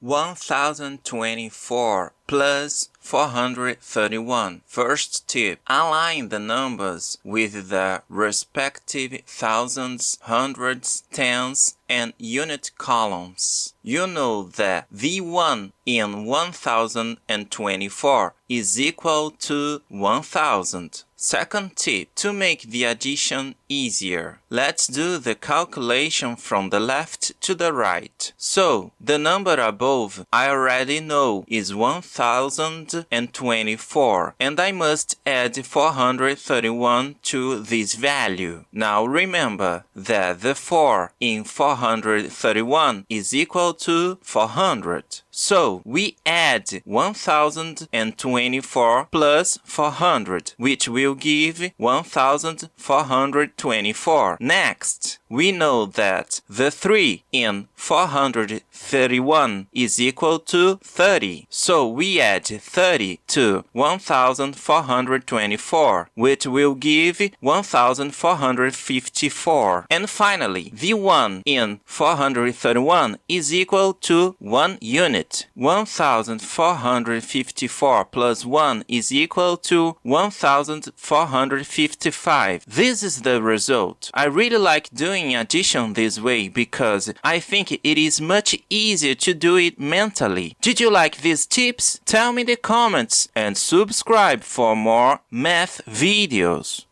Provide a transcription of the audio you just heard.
1024 plus 431. First tip, align the numbers with the respective thousands, hundreds, tens, and unit columns. You know that V1 in 1024 is equal to 1000. Second tip, to make the addition easier, let's do the calculation from the left to the right. So, the number above I already know is 1024, and I must add 431 to this value. Now remember that the 4 in 431 is equal to 400. So, we add 1024 plus 400, which will give 1424. Next, we know that the 3 in 431 is equal to 30. So, we add 30 to 1424, which will give 1454. And finally, V1 in 431 is equal to 1 unit. 1454 plus 1 is equal to 1455. This is the result. I really like doing addition this way because I think it is much easier to do it mentally. Did you like these tips? Tell me in the comments and subscribe for more math videos.